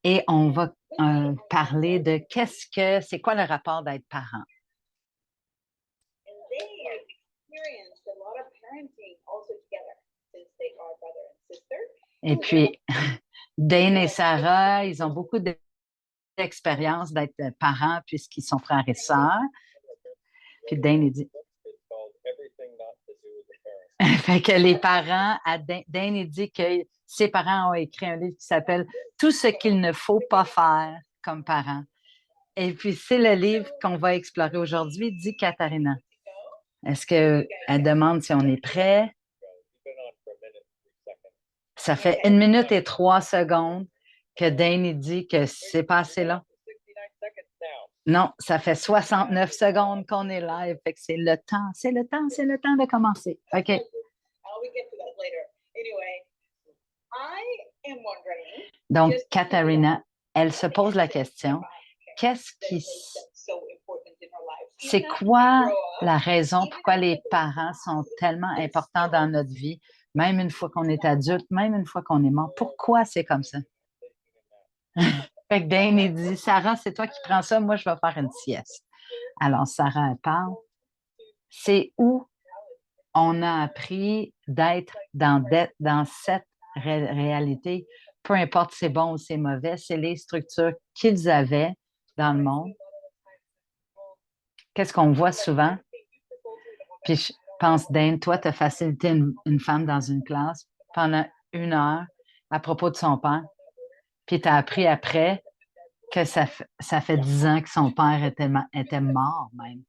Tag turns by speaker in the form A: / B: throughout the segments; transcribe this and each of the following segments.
A: et on va parler de c'est quoi le rapport d'être parent. Et puis, Dane et Sarah, ils ont beaucoup d'expérience d'être parents puisqu'ils sont frères et sœurs. Puis Dane, il dit, fait que les parents, Dane, il dit que ses parents ont écrit un livre qui s'appelle Tout ce qu'il ne faut pas faire comme parent. Et puis, c'est le livre qu'on va explorer aujourd'hui, dit Katharina. Est-ce qu'elle demande si on est prêt? Ça fait 1 minute et 3 secondes que Dane il dit que c'est pas assez long. Non, ça fait 69 secondes qu'on est live. Fait que c'est le temps, c'est le temps, c'est le temps de commencer. OK. Donc, Katharina, elle se pose la question, c'est quoi la raison pourquoi les parents sont tellement importants dans notre vie, même une fois qu'on est adulte, même une fois qu'on est mort? Pourquoi c'est comme ça? Fait que Dane, il dit, Sarah, c'est toi qui prends ça, moi, je vais faire une sieste. Alors, Sarah, elle parle. C'est où on a appris d'être dans cette réalité, peu importe c'est bon ou c'est mauvais, c'est les structures qu'ils avaient dans le monde. Qu'est-ce qu'on voit souvent? Puis je pense, Dane, toi, tu as facilité une femme dans une classe pendant 1 heure à propos de son père. Puis tu as appris après que ça fait 10 ans que son père était mort même.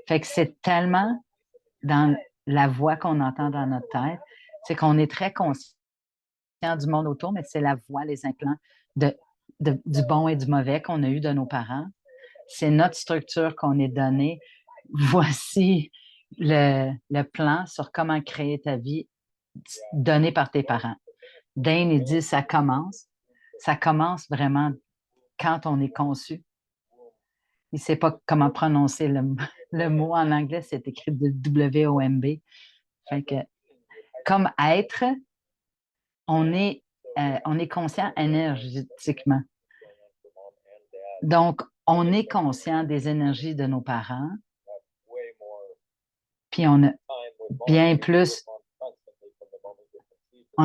A: Fait que c'est tellement dans la voix qu'on entend dans notre tête, c'est qu'on est très conscient du monde autour, mais c'est la voix, les implants du bon et du mauvais qu'on a eu de nos parents. C'est notre structure qu'on est donnée. Voici le plan sur comment créer ta vie donné par tes parents. Dane, il dit, ça commence. Ça commence vraiment quand on est conçu. Il ne sait pas comment prononcer le mot en anglais, c'est écrit de W-O-M-B. Fait que, comme être, on est conscient énergétiquement. Donc, on est conscient des énergies de nos parents, puis on a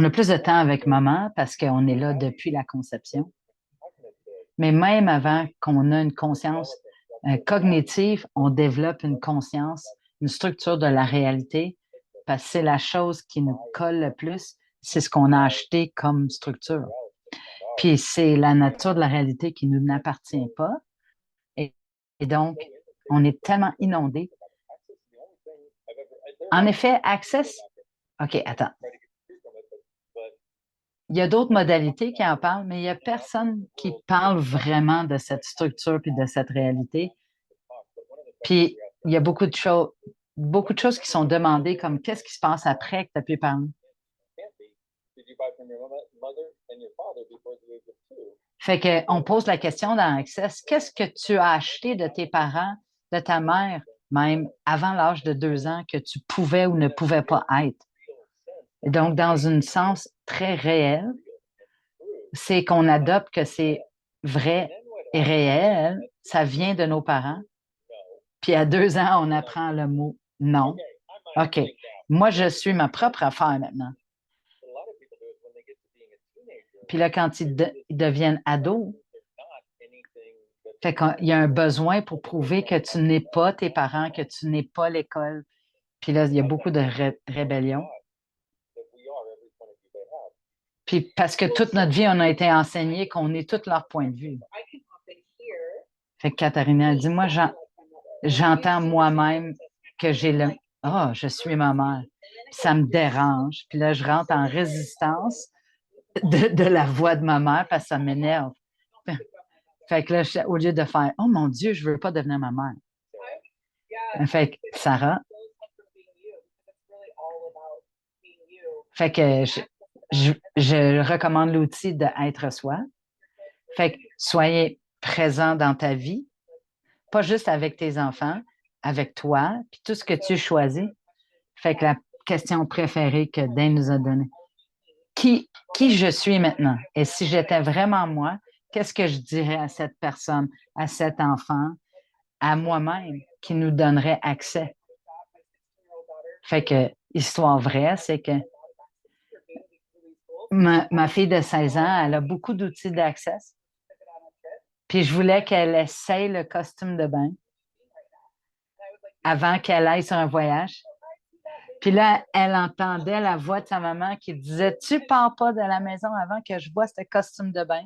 A: plus de temps avec maman parce qu'on est là depuis la conception. Mais même avant qu'on ait une conscience cognitive, on développe une conscience, une structure de la réalité, parce que c'est la chose qui nous colle le plus, c'est ce qu'on a acheté comme structure. Puis c'est la nature de la réalité qui ne nous appartient pas. Et donc, on est tellement inondé. En effet, Access. OK, attends. Il y a d'autres modalités qui en parlent, mais il n'y a personne qui parle vraiment de cette structure puis de cette réalité. Puis, il y a beaucoup de choses qui sont demandées, comme qu'est-ce qui se passe après que tu as pu parler. Fait qu'on pose la question dans Access, qu'est-ce que tu as acheté de tes parents, de ta mère, même avant l'âge de 2 ans, que tu pouvais ou ne pouvais pas être? Et donc, dans un sens très réel, c'est qu'on adopte que c'est vrai et réel, ça vient de nos parents. Puis à 2 ans, on apprend le mot non. OK. Moi, je suis ma propre affaire maintenant. Puis là, quand ils deviennent ados, fait qu'il y a un besoin pour prouver que tu n'es pas tes parents, que tu n'es pas l'école. Puis là, il y a beaucoup de rébellion. Puis parce que toute notre vie, on a été enseigné qu'on est tous leur point de vue. Fait que Katharina dit, moi, j'entends moi-même que j'ai je suis ma mère. Puis ça me dérange. Puis là, je rentre en résistance de la voix de ma mère parce que ça m'énerve. Fait que là, au lieu de faire, oh mon Dieu, je veux pas devenir ma mère. Fait que Sarah. Fait que je recommande l'outil d'être soi. Fait que soyez présent dans ta vie, pas juste avec tes enfants, avec toi, puis tout ce que tu choisis. Fait que la question préférée que Dan nous a donnée. Qui je suis maintenant? Et si j'étais vraiment moi, qu'est-ce que je dirais à cette personne, à cet enfant, à moi-même, qui nous donnerait accès? Fait que, histoire vraie, c'est que ma fille de 16 ans, elle a beaucoup d'outils d'accès. Puis je voulais qu'elle essaye le costume de bain avant qu'elle aille sur un voyage. Puis là, elle entendait la voix de sa maman qui disait, tu pars pas de la maison avant que je vois ce costume de bain.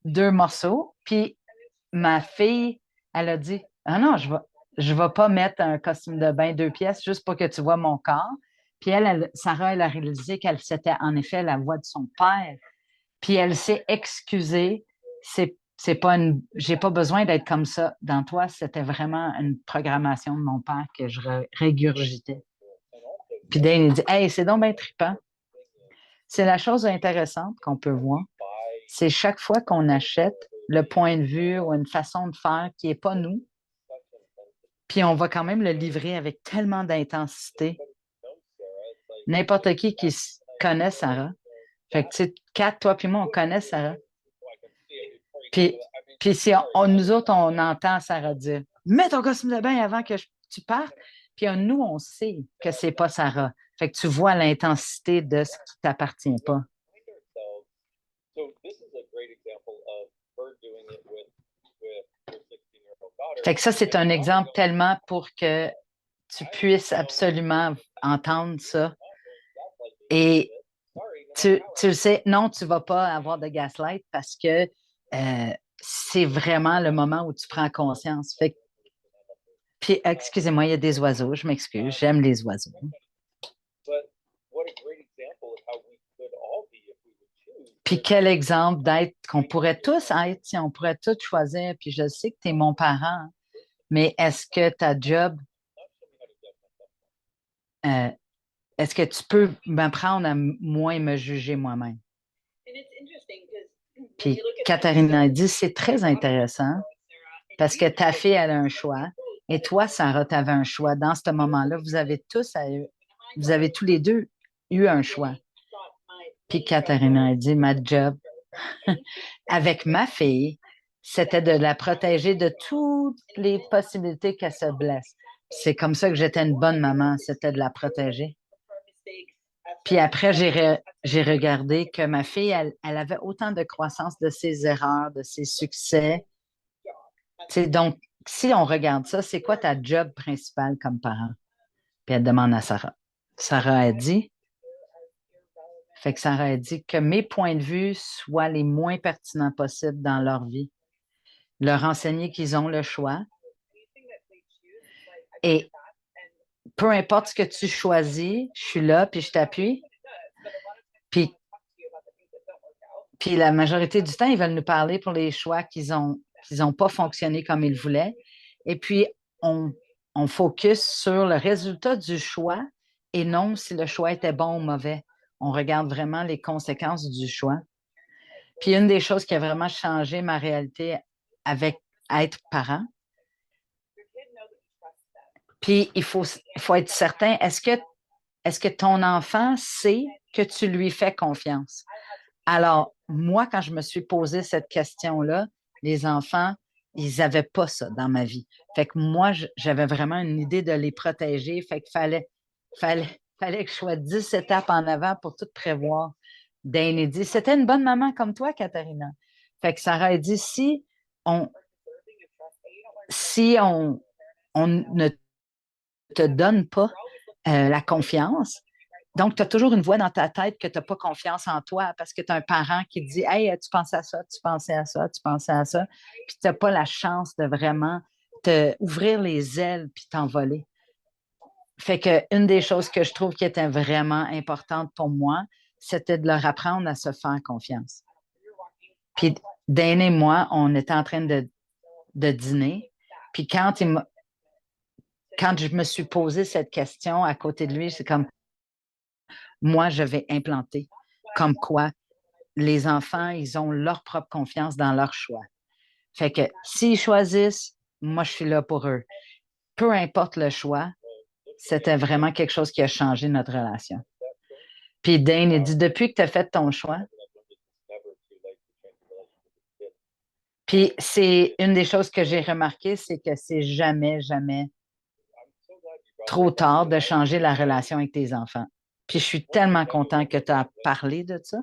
A: 2 morceaux. Puis ma fille, elle a dit, ah non, je vais pas mettre un costume de bain 2 pièces juste pour que tu vois mon corps. Puis Sarah, elle a réalisé qu'elle c'était en effet la voix de son père. Puis elle s'est excusée. C'est pas j'ai pas besoin d'être comme ça dans toi. C'était vraiment une programmation de mon père que je régurgitais. Puis Dane, il dit, hey, c'est donc bien trippant. C'est la chose intéressante qu'on peut voir. C'est chaque fois qu'on achète le point de vue ou une façon de faire qui n'est pas nous, puis on va quand même le livrer avec tellement d'intensité. N'importe qui connaît Sarah. Fait que, tu sais, Kat, toi puis moi, on connaît Sarah. Puis, si nous autres, on entend Sarah dire « Mets ton costume de bain avant que tu partes », puis nous, on sait que c'est pas Sarah. Fait que tu vois l'intensité de ce qui t'appartient pas. Fait que ça, c'est un exemple tellement pour que tu puisses absolument entendre ça. Et tu le sais, non, tu ne vas pas avoir de gaslight parce que c'est vraiment le moment où tu prends conscience. Fait puis, excusez-moi, il y a des oiseaux, je m'excuse, j'aime les oiseaux. Puis quel exemple d'être qu'on pourrait tous être si on pourrait tous choisir. Puis je sais que tu es mon parent, mais est-ce que ta job, est-ce que tu peux m'apprendre à moins me juger moi-même? Puis Katharina a dit, c'est très intéressant parce que ta fille, elle a un choix. Et toi, Sarah, tu avais un choix. Dans ce moment-là, vous avez tous les deux eu un choix. Puis Katharina a dit, ma job avec ma fille, c'était de la protéger de toutes les possibilités qu'elle se blesse. C'est comme ça que j'étais une bonne maman, c'était de la protéger. Puis après, j'ai regardé que ma fille, elle avait autant de croissance de ses erreurs, de ses succès. Donc, si on regarde ça, c'est quoi ta job principale comme parent? Puis elle demande à Sarah. Sarah a dit, fait que Sarah a dit que mes points de vue soient les moins pertinents possibles dans leur vie. Leur enseigner qu'ils ont le choix. Et peu importe ce que tu choisis, je suis là, puis je t'appuie. Puis la majorité du temps, ils veulent nous parler pour les choix qu'ils ont pas fonctionné comme ils voulaient. Et puis, on focus sur le résultat du choix et non si le choix était bon ou mauvais. On regarde vraiment les conséquences du choix. Puis une des choses qui a vraiment changé ma réalité avec être parent, puis il faut être certain, est-ce que ton enfant sait que tu lui fais confiance? Alors, moi, quand je me suis posé cette question-là, les enfants, ils n'avaient pas ça dans ma vie. Fait que moi, j'avais vraiment une idée de les protéger. Fait qu'il fallait que je sois 10 étapes en avant pour tout prévoir. Dane a dit, c'était une bonne maman comme toi, Katharina. Fait que Sarah a dit, on ne te donne pas la confiance, donc, tu as toujours une voix dans ta tête que tu n'as pas confiance en toi parce que tu as un parent qui te dit Hey, tu pensais à ça, tu pensais à ça, tu pensais à ça, puis tu n'as pas la chance de vraiment te ouvrir les ailes puis t'envoler. Fait que une des choses que je trouve qui était vraiment importante pour moi, c'était de leur apprendre à se faire confiance. Puis Dane et moi, on était en train de dîner, puis quand je me suis posé cette question à côté de lui, c'est comme moi, je vais implanter comme quoi les enfants, ils ont leur propre confiance dans leur choix. Fait que s'ils choisissent, moi, je suis là pour eux. Peu importe le choix, c'était vraiment quelque chose qui a changé notre relation. Puis Dane, il dit, depuis que tu as fait ton choix, Puis c'est une des choses que j'ai remarqué, c'est que c'est jamais, jamais trop tard de changer la relation avec tes enfants. Puis je suis tellement content que tu as parlé de ça.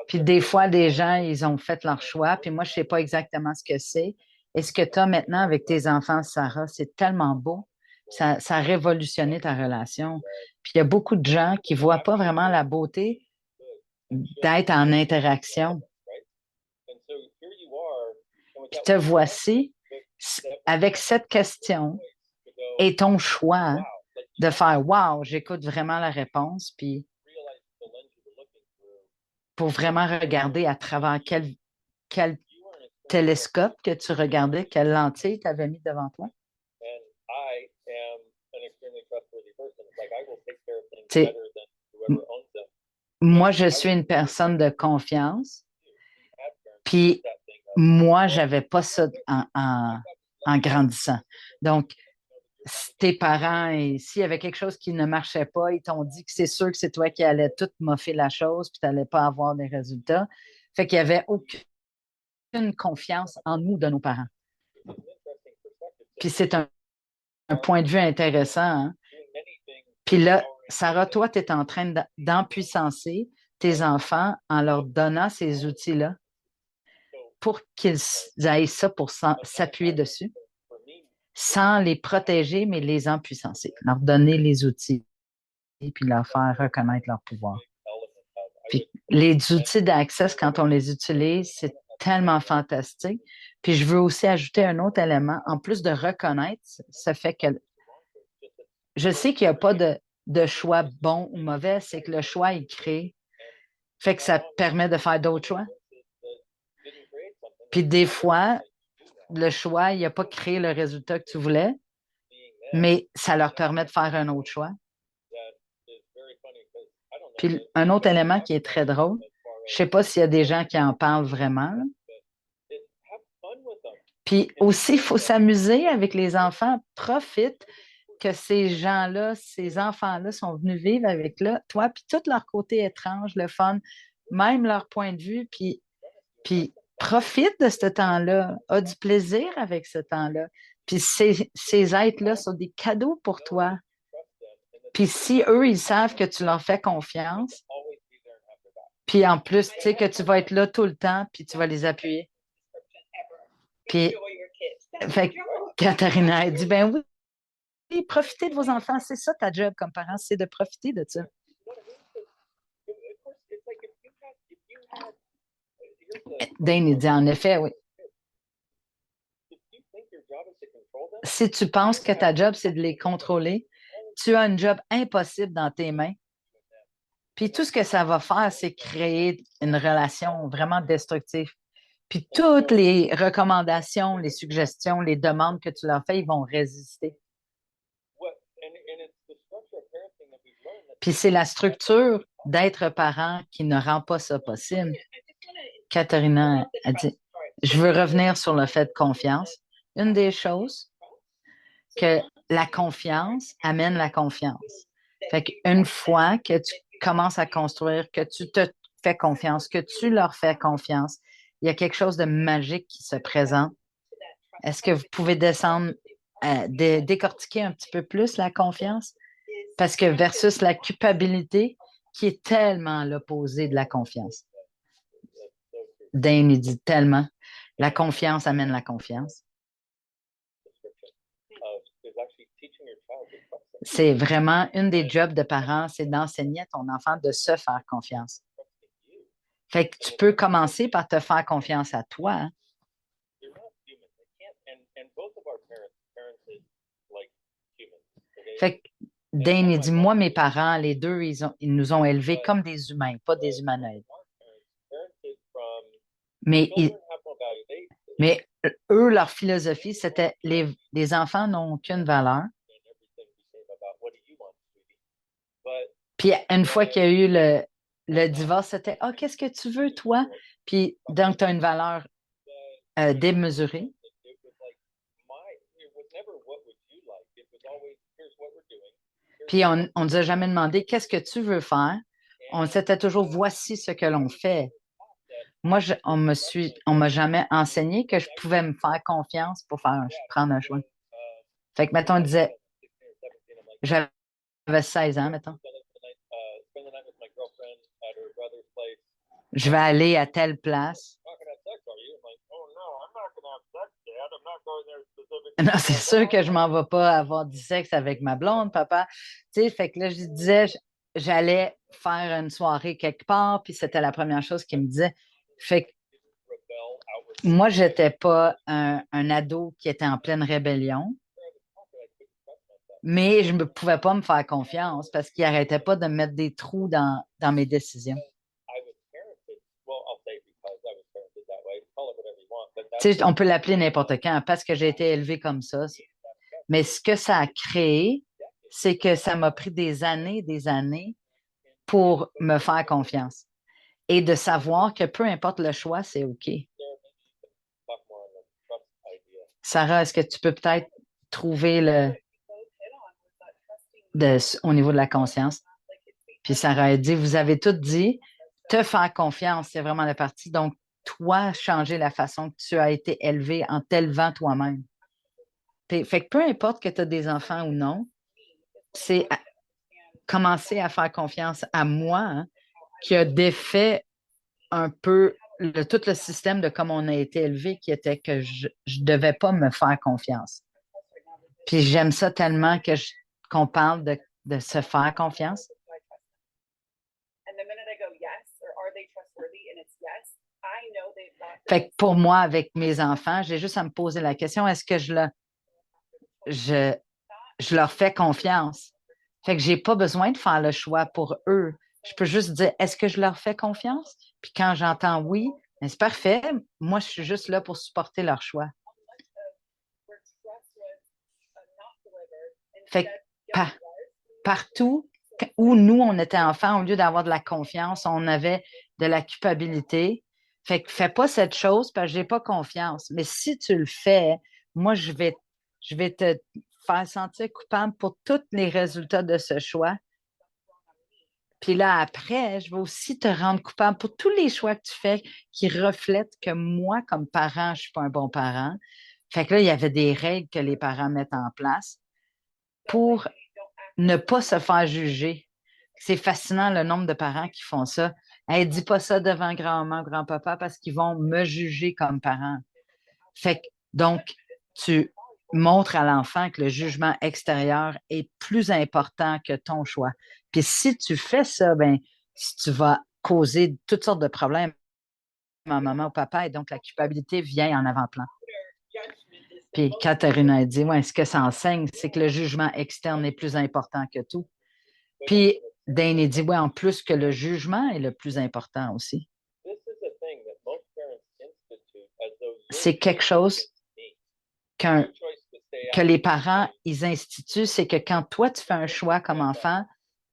A: Puis des fois, des gens, ils ont fait leur choix, puis moi, je ne sais pas exactement ce que c'est. Et ce que tu as maintenant avec tes enfants, Sarah, c'est tellement beau. Ça a révolutionné ta relation. Puis il y a beaucoup de gens qui ne voient pas vraiment la beauté d'être en interaction. Puis te voici avec cette question et ton choix de faire wow, j'écoute vraiment la réponse, puis pour vraiment regarder à travers quel télescope que tu regardais, quelle lentille tu avais mis devant toi. T'sais, moi, je suis une personne de confiance, puis moi, j'avais pas ça en grandissant. Donc, tes parents, et s'il y avait quelque chose qui ne marchait pas, ils t'ont dit que c'est sûr que c'est toi qui allais tout moffer la chose, puis tu n'allais pas avoir des résultats. Fait qu'il n'y avait aucune confiance en nous de nos parents. Puis c'est un point de vue intéressant. Hein? Puis là, Sarah, toi, tu es en train d'empuissancer tes enfants en leur donnant ces outils-là pour qu'ils aillent ça pour s'appuyer dessus, sans les protéger, mais les empuissancer, leur donner les outils puis leur faire reconnaître leur pouvoir. Puis les outils d'Access, quand on les utilise, c'est tellement fantastique. Puis je veux aussi ajouter un autre élément. En plus de reconnaître, ça fait que je sais qu'il n'y a pas de choix bon ou mauvais, c'est que le choix est créé. Fait que ça permet de faire d'autres choix. Puis des fois, le choix, il n'a pas créé le résultat que tu voulais, mais ça leur permet de faire un autre choix. Puis un autre élément qui est très drôle, je ne sais pas s'il y a des gens qui en parlent vraiment. Là. Puis aussi, il faut s'amuser avec les enfants. Profite que ces gens-là, ces enfants-là sont venus vivre avec là, toi, puis tout leur côté étrange, le fun, même leur point de vue, puis profite de ce temps-là, a du plaisir avec ce temps-là. Puis ces êtres-là sont des cadeaux pour toi. Puis si eux, ils savent que tu leur fais confiance, puis en plus, tu sais que tu vas être là tout le temps, puis tu vas les appuyer. Puis, fait que Katharina, elle dit, ben oui, profitez de vos enfants. C'est ça ta job comme parent, c'est de profiter de ça. Dane, il dit, en effet, oui. Si tu penses que ta job, c'est de les contrôler, tu as un job impossible dans tes mains. Puis tout ce que ça va faire, c'est créer une relation vraiment destructive. Puis toutes les recommandations, les suggestions, les demandes que tu leur fais, ils vont résister. Puis c'est la structure d'être parent qui ne rend pas ça possible. Katharina a dit, je veux revenir sur le fait de confiance. Une des choses, que la confiance amène la confiance. Fait qu'une fois que tu commences à construire, que tu te fais confiance, que tu leur fais confiance, il y a quelque chose de magique qui se présente. Est-ce que vous pouvez descendre, décortiquer un petit peu plus la confiance? Parce que versus la culpabilité, qui est tellement l'opposé de la confiance. Dane, il dit tellement, la confiance amène la confiance. C'est vraiment une des jobs de parents, c'est d'enseigner à ton enfant de se faire confiance. Fait que tu peux commencer par te faire confiance à toi. Hein? Fait que Dane, il dit, moi, mes parents, les deux, ils nous ont élevés comme des humains, pas des humanoïdes. Mais, mais eux, leur philosophie, c'était les enfants n'ont aucune valeur. Puis une fois qu'il y a eu le divorce, c'était ah, qu'est-ce que tu veux, toi? Puis donc, tu as une valeur démesurée. Puis on ne nous a jamais demandé qu'est-ce que tu veux faire On s'était toujours, voici ce que l'on fait. Moi, on m'a jamais enseigné que je pouvais me faire confiance pour prendre un choix. Fait que, mettons, on disait, j'avais 16 ans, mettons. Je vais aller à telle place. Non, c'est sûr que je m'en vais pas avoir du sexe avec ma blonde, papa. Tu sais, fait que là, je disais, j'allais faire une soirée quelque part, puis c'était la première chose qu'il me disait. Fait que moi, j'étais pas un ado qui était en pleine rébellion, mais je ne pouvais pas me faire confiance parce qu'il n'arrêtait pas de me mettre des trous dans mes décisions. Tu sais, on peut l'appeler n'importe quand parce que j'ai été élevée comme ça. Mais ce que ça a créé, c'est que ça m'a pris des années pour me faire confiance et de savoir que peu importe le choix, c'est OK. Sarah, est-ce que tu peux peut-être trouver au niveau de la conscience? Puis Sarah a dit, vous avez tout dit, te faire confiance, c'est vraiment la partie. Donc, toi, changer la façon que tu as été élevé en t'élevant toi-même. Fait que peu importe que tu as des enfants ou non, c'est commencer à faire confiance à moi, hein, qui a défait un peu tout le système de comment on a été élevé, qui était que je ne devais pas me faire confiance. Puis j'aime ça tellement qu'on parle de se faire confiance. Fait que pour moi, avec mes enfants, j'ai juste à me poser la question, est-ce que je leur fais confiance? Fait que j'ai pas besoin de faire le choix pour eux. Je peux juste dire, est-ce que je leur fais confiance? Puis quand j'entends oui, ben c'est parfait. Moi, je suis juste là pour supporter leur choix. Fait que partout où nous, on était enfants, au lieu d'avoir de la confiance, on avait de la culpabilité. Fait que fais pas cette chose parce que j'ai pas confiance. Mais si tu le fais, moi, je vais te faire sentir coupable pour tous les résultats de ce choix. Puis là, après, je vais aussi te rendre coupable pour tous les choix que tu fais qui reflètent que moi, comme parent, je ne suis pas un bon parent. Fait que là, il y avait des règles que les parents mettent en place pour ne pas se faire juger. C'est fascinant le nombre de parents qui font ça. Hey, dis pas ça devant grand-maman, grand-papa parce qu'ils vont me juger comme parent. Fait que, donc, tu montres à l'enfant que le jugement extérieur est plus important que ton choix. Puis si tu fais ça, ben, tu vas causer toutes sortes de problèmes à maman ou papa et donc la culpabilité vient en avant-plan. Puis Catherine a dit, ouais, ce que ça enseigne, c'est que le jugement externe est plus important que tout. Puis Dane a dit, ouais, en plus que le jugement est le plus important aussi. C'est quelque chose que les parents, ils instituent, c'est que quand toi, tu fais un choix comme enfant,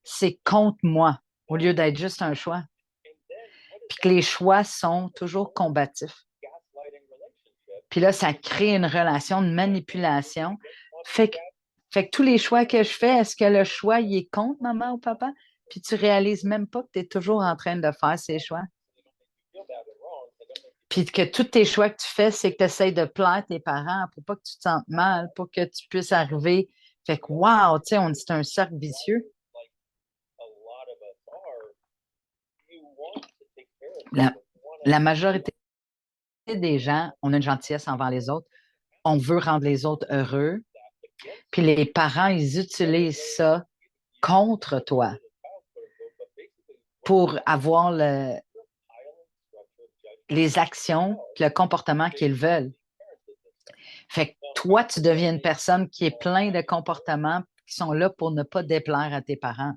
A: c'est contre moi, au lieu d'être juste un choix. Puis que les choix sont toujours combatifs. Puis là, ça crée une relation de manipulation. Fait que tous les choix que je fais, est-ce que le choix, il est contre maman ou papa? Puis tu réalises même pas que tu es toujours en train de faire ces choix. Puis que tous tes choix que tu fais, c'est que tu essaies de plaire tes parents pour pas que tu te sentes mal, pour que tu puisses arriver. Fait que, wow, tu sais, c'est un cercle vicieux. La majorité des gens, on a une gentillesse envers les autres. On veut rendre les autres heureux. Puis les parents, ils utilisent ça contre toi pour avoir les actions, le comportement qu'ils veulent. Fait que toi, tu deviens une personne qui est plein de comportements qui sont là pour ne pas déplaire à tes parents.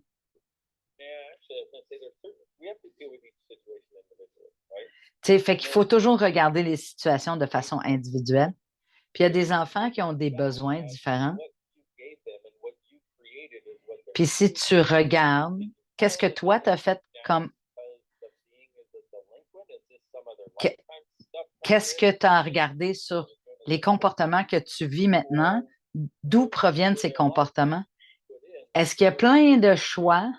A: T'sais, fait qu'il faut toujours regarder les situations de façon individuelle. Puis il y a des enfants qui ont des besoins différents. Puis si tu regardes, qu'est-ce que toi, tu as fait comme... Qu'est-ce que tu as regardé sur les comportements que tu vis maintenant? D'où proviennent ces comportements? est-ce qu'il y a plein de choix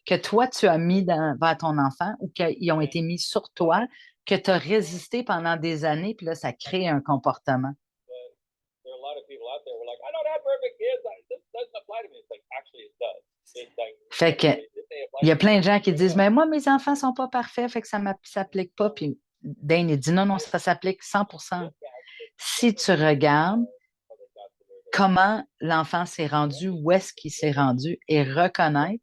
A: que toi, tu as mis vers ton enfant ou qu'ils ont été mis sur toi, que tu as résisté pendant des années, puis là, ça crée un comportement? Fait que il y a plein de gens qui disent, mais moi, mes enfants sont pas parfaits, fait que ça ne s'applique pas. Puis Dane, il dit, non, non, ça s'applique 100%. Si tu regardes comment l'enfant s'est rendu, où est-ce qu'il s'est rendu, et reconnaître,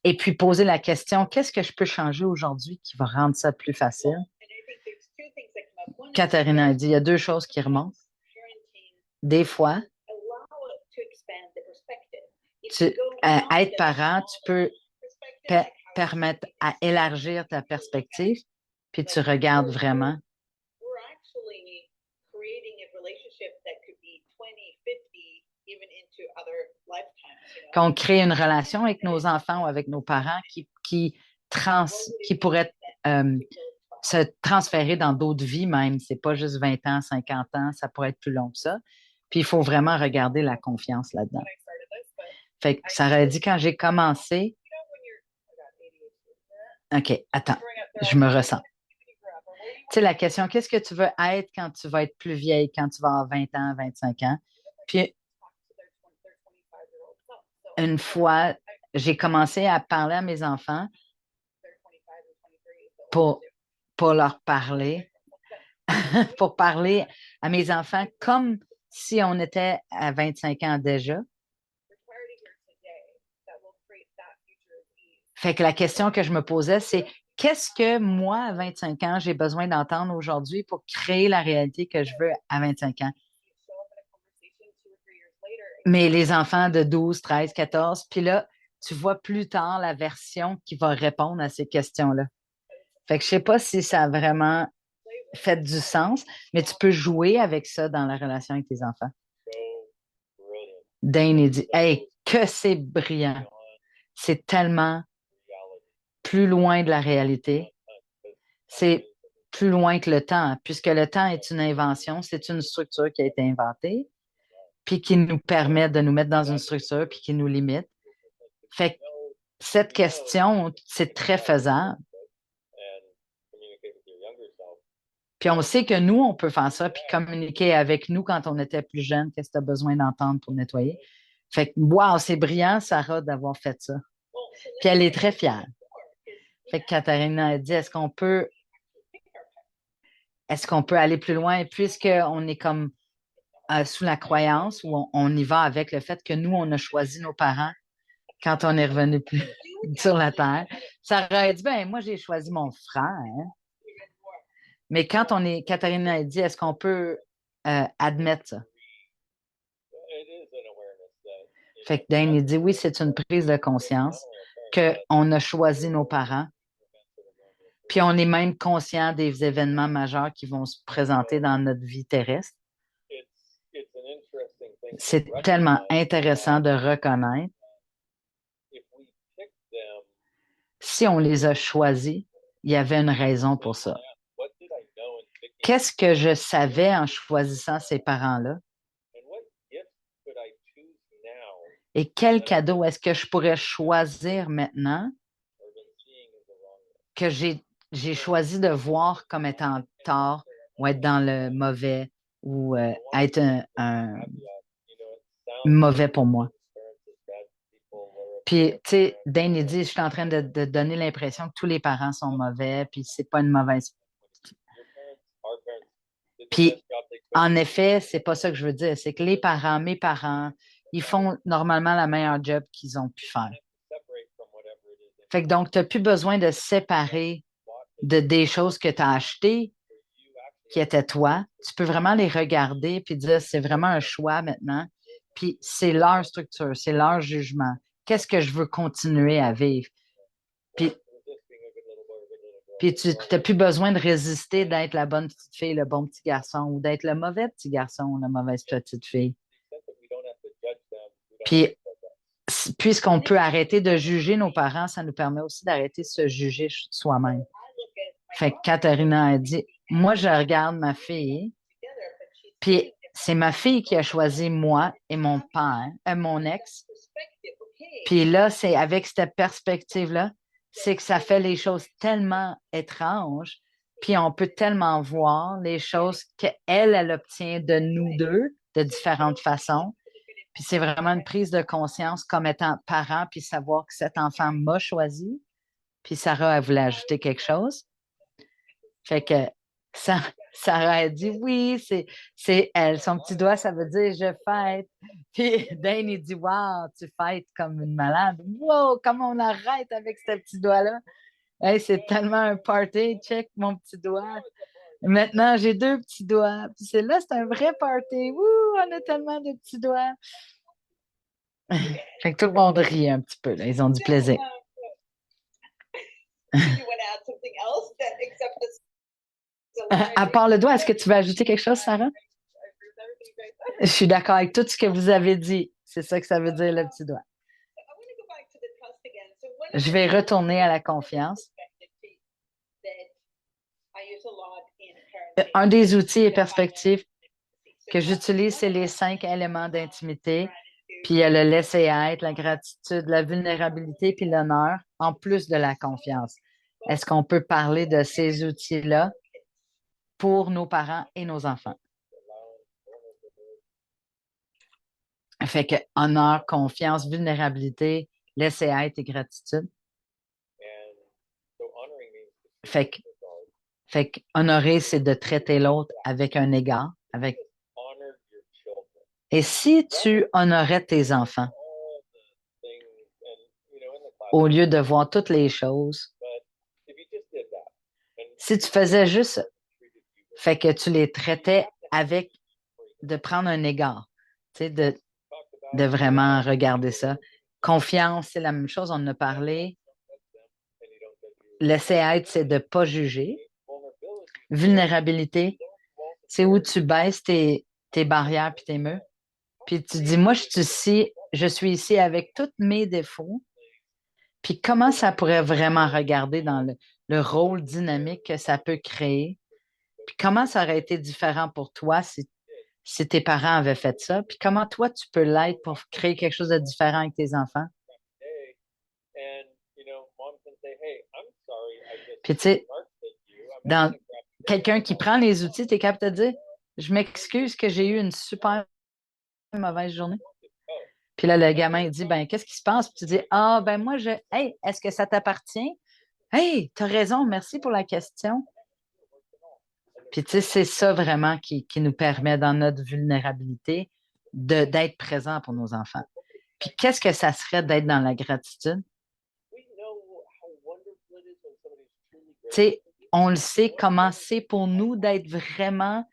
A: et puis poser la question, qu'est-ce que je peux changer aujourd'hui qui va rendre ça plus facile? Katharina a dit, il y a deux choses qui remontent. Des fois, être parent, tu peux permettre à élargir ta perspective, puis tu regardes vraiment. Qu'on crée une relation avec nos enfants ou avec nos parents qui pourrait se transférer dans d'autres vies même. C'est pas juste 20 ans, 50 ans, ça pourrait être plus long que ça. Puis il faut vraiment regarder la confiance là-dedans. Fait que ça aurait dit quand j'ai commencé. OK, attends, je me ressens. Tu sais, la question, qu'est-ce que tu veux être quand tu vas être plus vieille, quand tu vas avoir 20 ans, 25 ans? Puis, une fois, j'ai commencé à parler à mes enfants pour leur parler, pour parler à mes enfants comme si on était à 25 ans déjà. Fait que la question que je me posais, c'est qu'est-ce que moi, à 25 ans, j'ai besoin d'entendre aujourd'hui pour créer la réalité que je veux à 25 ans? Mais les enfants de 12, 13, 14, puis là, tu vois plus tard la version qui va répondre à ces questions-là. Fait que je sais pas si ça a vraiment fait du sens, mais tu peux jouer avec ça dans la relation avec tes enfants. Dane, il dit, hey, que c'est brillant. C'est tellement plus loin de la réalité. C'est plus loin que le temps, puisque le temps est une invention, c'est une structure qui a été inventée, puis qui nous permet de nous mettre dans une structure, puis qui nous limite. Fait que cette question, c'est très faisable. Puis on sait que nous, on peut faire ça, puis communiquer avec nous quand on était plus jeune, qu'est-ce que tu as besoin d'entendre pour nettoyer. Fait que, wow, c'est brillant, Sarah, d'avoir fait ça. Puis elle est très fière. Fait que Katharina a dit, est-ce qu'on peut aller plus loin, puisqu'on est comme sous la croyance où on y va avec le fait que nous, on a choisi nos parents quand on est revenu plus sur la Terre. Sarah a dit, ben moi, j'ai choisi mon frère. Hein? Mais quand Katharina a dit, est-ce qu'on peut admettre ça? Fait que Dan, il dit, oui, c'est une prise de conscience qu'on a choisi nos parents. Puis on est même conscient des événements majeurs qui vont se présenter dans notre vie terrestre. C'est tellement intéressant de reconnaître. Si on les a choisis, il y avait une raison pour ça. Qu'est-ce que je savais en choisissant ces parents-là? Et quel cadeau est-ce que je pourrais choisir maintenant que j'ai choisi de voir comme étant tort ou être dans le mauvais ou être un mauvais pour moi? Puis, tu sais, Dane, il dit, je suis en train de donner l'impression que tous les parents sont mauvais, puis c'est pas une mauvaise. Puis, en effet, c'est pas ça que je veux dire. C'est que les parents, mes parents, ils font normalement la meilleure job qu'ils ont pu faire. Fait que donc, tu n'as plus besoin de séparer des choses que tu as achetées qui étaient toi. Tu peux vraiment les regarder puis dire, c'est vraiment un choix maintenant. Puis, c'est leur structure, c'est leur jugement. Qu'est-ce que je veux continuer à vivre? Puis tu n'as plus besoin de résister d'être la bonne petite fille, le bon petit garçon, ou d'être le mauvais petit garçon ou la mauvaise petite fille. Puis, puisqu'on peut arrêter de juger nos parents, ça nous permet aussi d'arrêter de se juger soi-même. Fait que Katharina a dit, moi, je regarde ma fille, puis c'est ma fille qui a choisi moi et mon père, mon ex. Puis là, c'est avec cette perspective-là, c'est que ça fait les choses tellement étranges, puis on peut tellement voir les choses qu'elle, elle obtient de nous deux de différentes façons. Puis c'est vraiment une prise de conscience comme étant parent, puis savoir que cet enfant m'a choisi. Puis Sarah, elle voulait ajouter quelque chose. Fait que ça, Sarah a dit oui, c'est elle. Son petit doigt, ça veut dire je fête. Puis Dane, il dit wow, tu fêtes comme une malade. Wow, comment on arrête avec ce petit doigt-là? Hey, c'est tellement un party. Check mon petit doigt. Maintenant, j'ai deux petits doigts. Puis c'est là, c'est un vrai party. Wouh, on a tellement de petits doigts. Fait que tout le monde rit un petit peu, là. Ils ont du plaisir. À part le doigt, est-ce que tu veux ajouter quelque chose, Sarah? Je suis d'accord avec tout ce que vous avez dit. C'est ça que ça veut dire, le petit doigt. Je vais retourner à la confiance. Un des outils et perspectives que j'utilise, c'est les 5 éléments d'intimité. Puis il y a le laisser être, la gratitude, la vulnérabilité, puis l'honneur, en plus de la confiance. Est-ce qu'on peut parler de ces outils-là pour nos parents et nos enfants? Fait que honneur, confiance, vulnérabilité, laisser être et gratitude. Fait que honorer, c'est de traiter l'autre avec un égard, avec. Et si tu honorais tes enfants, au lieu de voir toutes les choses, si tu faisais juste, fait que tu les traitais avec, de prendre un égard, tu sais, de vraiment regarder ça. Confiance, c'est la même chose, on en a parlé. Laisser être, c'est de ne pas juger. Vulnérabilité, c'est où tu baisses tes barrières puis tes murs. Puis tu dis, moi, je suis ici avec tous mes défauts. Puis comment ça pourrait vraiment regarder dans le rôle dynamique que ça peut créer? Puis comment ça aurait été différent pour toi si tes parents avaient fait ça? Puis comment toi, tu peux l'être pour créer quelque chose de différent avec tes enfants? Puis tu sais, dans quelqu'un qui prend les outils, tu es capable de dire, je m'excuse que j'ai eu une super mauvaise journée. Puis là, le gamin, il dit, ben, qu'est-ce qui se passe? Puis tu dis, ah, ben, hey, est-ce que ça t'appartient? Hey, t'as raison, merci pour la question. Puis tu sais, c'est ça vraiment qui nous permet dans notre vulnérabilité d'être présent pour nos enfants. Puis qu'est-ce que ça serait d'être dans la gratitude? Tu sais, on le sait comment c'est pour nous d'être vraiment,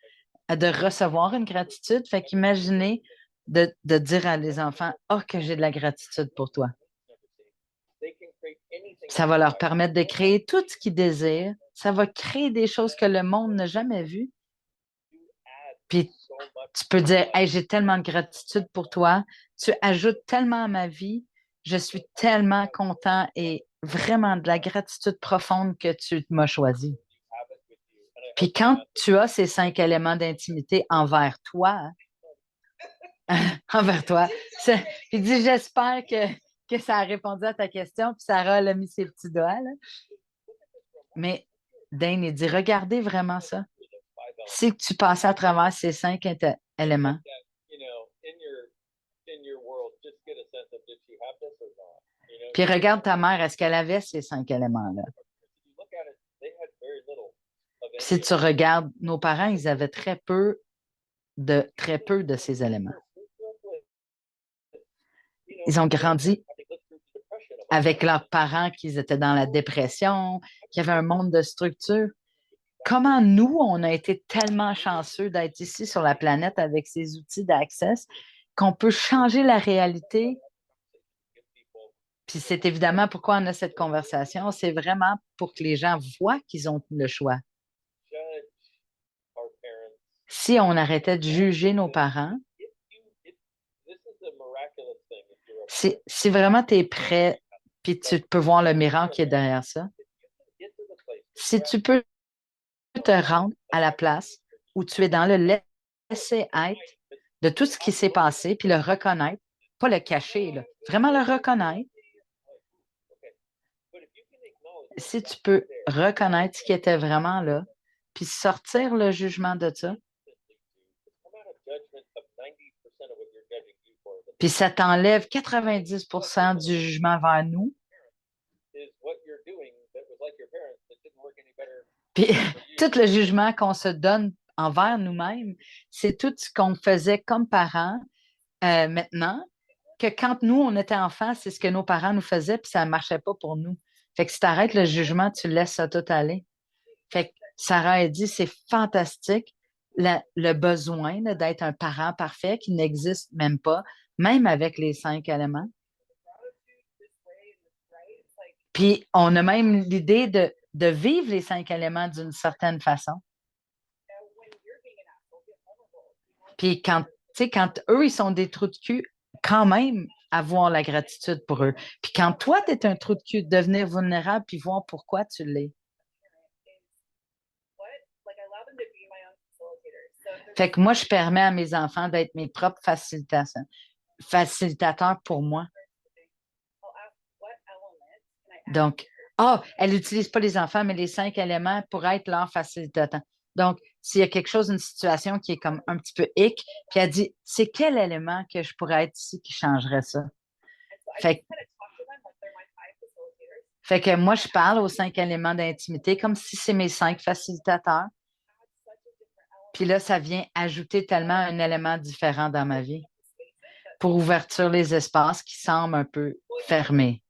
A: de recevoir une gratitude. Fait qu'imaginez de dire à les enfants, oh, que j'ai de la gratitude pour toi. Ça va leur permettre de créer tout ce qu'ils désirent. Ça va créer des choses que le monde n'a jamais vues. Puis tu peux dire, hey, j'ai tellement de gratitude pour toi. Tu ajoutes tellement à ma vie. Je suis tellement content et vraiment de la gratitude profonde que tu m'as choisi. Puis quand tu as ces 5 éléments d'intimité envers toi, envers toi, puis dis, j'espère que ça a répondu à ta question, puis Sarah a mis ses petits doigts, là. Mais Dane, il dit, regardez vraiment ça. Si tu passais à travers ces 5 éléments, puis regarde ta mère, est-ce qu'elle avait ces 5 éléments-là? Puis si tu regardes, nos parents, ils avaient très peu de ces éléments. Ils ont grandi avec leurs parents qui étaient dans la dépression, qu'il y avait un monde de structure. Comment nous, on a été tellement chanceux d'être ici sur la planète avec ces outils d'accès qu'on peut changer la réalité. Puis c'est évidemment pourquoi on a cette conversation. C'est vraiment pour que les gens voient qu'ils ont le choix. Si on arrêtait de juger nos parents, si vraiment tu es prêt, puis tu peux voir le miracle qui est derrière ça, si tu peux te rendre à la place où tu es dans le laisser être de tout ce qui s'est passé, puis le reconnaître, pas le cacher, là, vraiment le reconnaître. Si tu peux reconnaître ce qui était vraiment là, puis sortir le jugement de ça, puis ça t'enlève 90% du jugement vers nous. Puis tout le jugement qu'on se donne envers nous-mêmes, c'est tout ce qu'on faisait comme parents maintenant, que quand nous, on était enfants, c'est ce que nos parents nous faisaient, puis ça ne marchait pas pour nous. Fait que si tu arrêtes le jugement, tu laisses ça tout aller. Fait que Sarah a dit, c'est fantastique, le besoin là, d'être un parent parfait qui n'existe même pas, même avec les 5 éléments. Puis on a même l'idée de vivre les 5 éléments d'une certaine façon. Puis quand eux, ils sont des trous de cul, quand même avoir la gratitude pour eux. Puis quand toi, tu es un trou de cul, devenir vulnérable puis voir pourquoi tu l'es. Fait que moi, je permets à mes enfants d'être mes propres facilitateurs pour moi. Donc, elle n'utilise pas les enfants, mais les 5 éléments pour être leur facilitateur. Donc, s'il y a quelque chose, une situation qui est comme un petit peu hic, puis elle dit, c'est quel élément que je pourrais être ici qui changerait ça? Fait que moi, je parle aux 5 éléments d'intimité comme si c'est mes 5 facilitateurs. Puis là, ça vient ajouter tellement un élément différent dans ma vie pour ouverture les espaces qui semblent un peu fermés.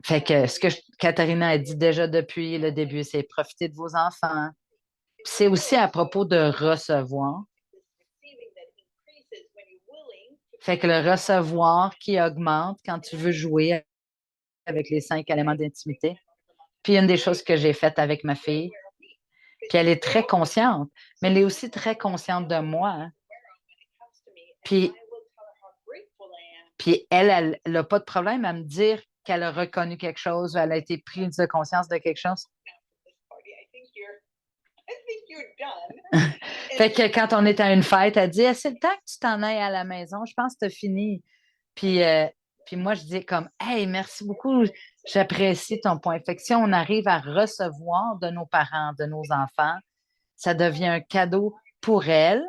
A: Fait que ce que Katharina a dit déjà depuis le début, c'est profiter de vos enfants. C'est aussi à propos de recevoir. Fait que le recevoir qui augmente quand tu veux jouer avec les 5 éléments d'intimité. Puis une des choses que j'ai faites avec ma fille, puis elle est très consciente, mais elle est aussi très consciente de moi. Hein. Puis elle n'a pas de problème à me dire qu'elle a reconnu quelque chose ou elle a été prise de conscience de quelque chose. Fait que quand on est à une fête, elle dit c'est le temps que tu t'en ailles à la maison, je pense que tu as fini. Puis moi, je dis comme hey, merci beaucoup, j'apprécie ton point. Fait que si on arrive à recevoir de nos parents, de nos enfants, ça devient un cadeau pour elle.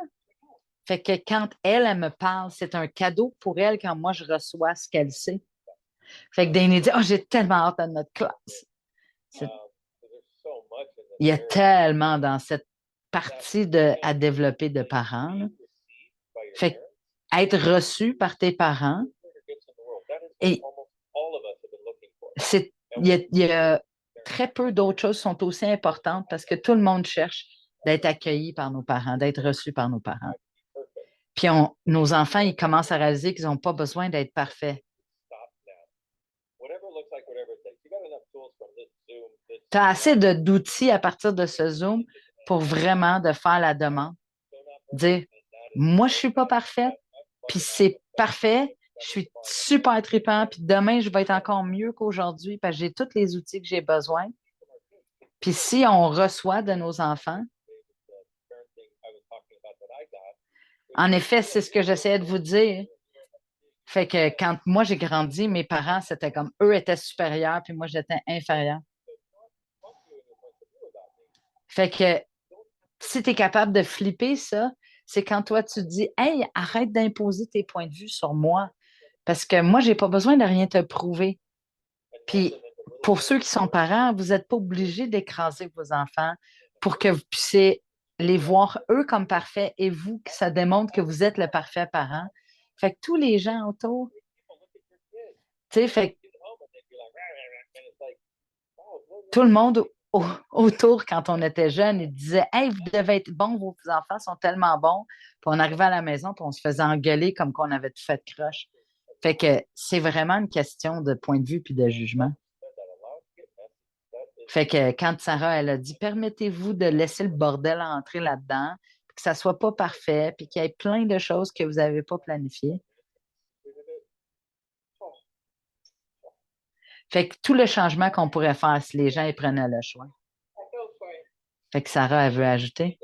A: Fait que quand elle me parle, c'est un cadeau pour elle quand moi je reçois ce qu'elle sait. Fait que Danny dit j'ai tellement hâte à notre classe. Il y a tellement dans cette partie à développer de parents. Là. Fait être reçu par tes parents, et il y a très peu d'autres choses qui sont aussi importantes parce que tout le monde cherche d'être accueilli par nos parents, d'être reçu par nos parents. Puis nos enfants, ils commencent à réaliser qu'ils n'ont pas besoin d'être parfaits. Tu as assez d'outils à partir de ce Zoom pour vraiment de faire la demande. Dire, moi, je ne suis pas parfaite, puis c'est parfait, je suis super trippant, puis demain, je vais être encore mieux qu'aujourd'hui parce que j'ai tous les outils que j'ai besoin. Puis si on reçoit de nos enfants, en effet, c'est ce que j'essayais de vous dire. Fait que quand moi j'ai grandi, mes parents, c'était comme eux étaient supérieurs, puis moi j'étais inférieure. Fait que si tu es capable de flipper ça, c'est quand toi tu dis hey, arrête d'imposer tes points de vue sur moi. Parce que moi, j'ai pas besoin de rien te prouver. Puis pour ceux qui sont parents, vous n'êtes pas obligés d'écraser vos enfants pour que vous puissiez les voir eux comme parfaits et vous, que ça démontre que vous êtes le parfait parent. Fait que tous les gens autour, tu sais, fait que tout le monde autour, quand on était jeune, il disait hey, vous devez être bons, vos enfants sont tellement bons. Puis on arrivait à la maison, puis on se faisait engueuler comme qu'on avait tout fait de croche. Fait que c'est vraiment une question de point de vue puis de jugement. Fait que quand Sarah, elle a dit permettez-vous de laisser le bordel entrer là-dedans, que ça soit pas parfait, puis qu'il y ait plein de choses que vous n'avez pas planifiées. Fait que tout le changement qu'on pourrait faire si les gens ils prenaient le choix. Fait que Sarah, elle veut ajouter.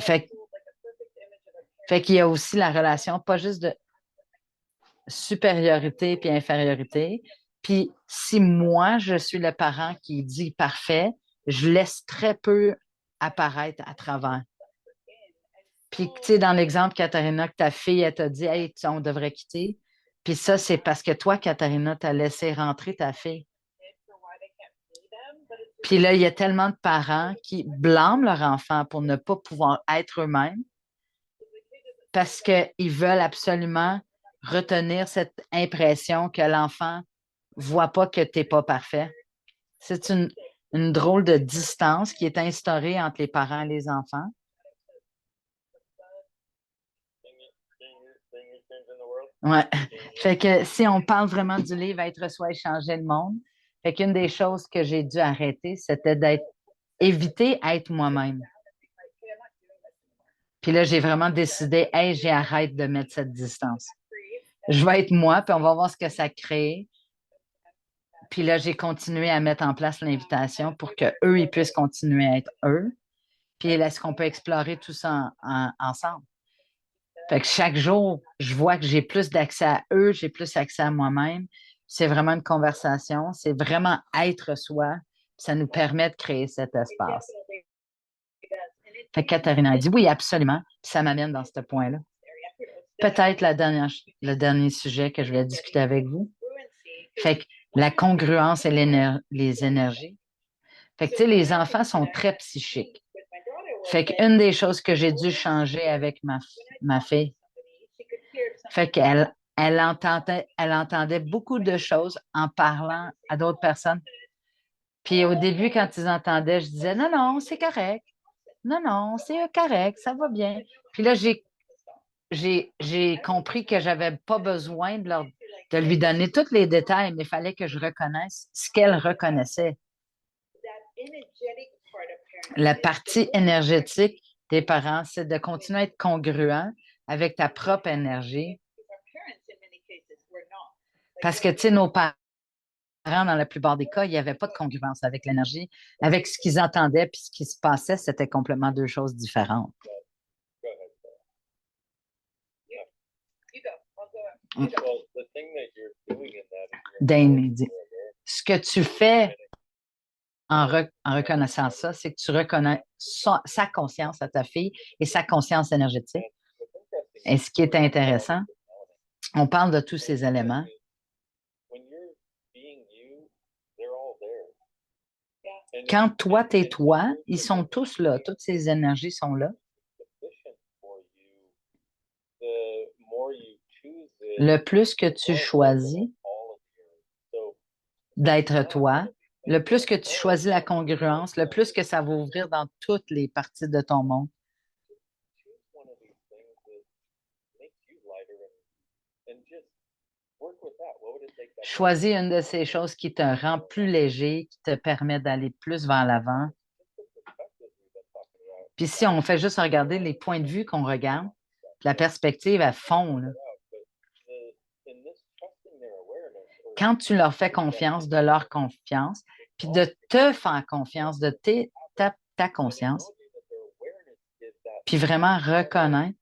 A: Fait, fait qu'il y a aussi la relation, pas juste de supériorité puis infériorité. Puis si moi, je suis le parent qui dit parfait, je laisse très peu apparaître à travers. Puis, tu sais, dans l'exemple, Katharina, que ta fille, elle t'a dit, hey, on devrait quitter. Puis ça, c'est parce que toi, Katharina, t'as laissé rentrer ta fille. Puis là, il y a tellement de parents qui blâment leur enfant pour ne pas pouvoir être eux-mêmes parce qu'ils veulent absolument retenir cette impression que l'enfant ne voit pas que tu n'es pas parfait. C'est une drôle de distance qui est instaurée entre les parents et les enfants. Ouais. Fait que si on parle vraiment du livre Être soi et changer le monde, fait qu'une des choses que j'ai dû arrêter, c'était éviter être moi-même. Puis là, j'ai vraiment décidé, hey, j'arrête de mettre cette distance. Je vais être moi, puis on va voir ce que ça crée. Puis là, j'ai continué à mettre en place l'invitation pour qu'eux, ils puissent continuer à être eux. Puis est-ce qu'on peut explorer tout ça ensemble? Fait que chaque jour, je vois que j'ai plus d'accès à eux, j'ai plus accès à moi-même. C'est vraiment une conversation, c'est vraiment être soi. Ça nous permet de créer cet espace. Fait que Katharina a dit oui, absolument. Puis ça m'amène dans ce point-là. Peut-être le dernier sujet que je voulais discuter avec vous. Fait que la congruence et les énergies. Fait que, tu sais, les enfants sont très psychiques. Fait qu'une des choses que j'ai dû changer avec ma fille, fait qu'elle entendait beaucoup de choses en parlant à d'autres personnes. Puis au début, quand ils entendaient, je disais, non, non, c'est correct. Non, non, c'est correct, ça va bien. Puis là, j'ai compris que j'avais pas besoin de lui donner tous les détails, mais il fallait que je reconnaisse ce qu'elle reconnaissait. La partie énergétique des parents, c'est de continuer à être congruent avec ta propre énergie. Parce que, tu sais, nos parents, dans la plupart des cas, il n'y avait pas de congruence avec l'énergie. Avec ce qu'ils entendaient puis ce qui se passait, c'était complètement deux choses différentes. Dane dit, ce que tu fais en reconnaissant ça, c'est que tu reconnais sa conscience à ta fille et sa conscience énergétique. Et ce qui est intéressant, on parle de tous ces éléments. Quand toi, t'es toi, ils sont tous là. Toutes ces énergies sont là. Le plus que tu choisis d'être toi, le plus que tu choisis la congruence, le plus que ça va ouvrir dans toutes les parties de ton monde. Choisis une de ces choses qui te rend plus léger, qui te permet d'aller plus vers l'avant. Puis si on fait juste regarder les points de vue qu'on regarde, la perspective à fond, là. Quand tu leur fais confiance, de leur confiance, puis de te faire confiance, de ta conscience, puis vraiment reconnaître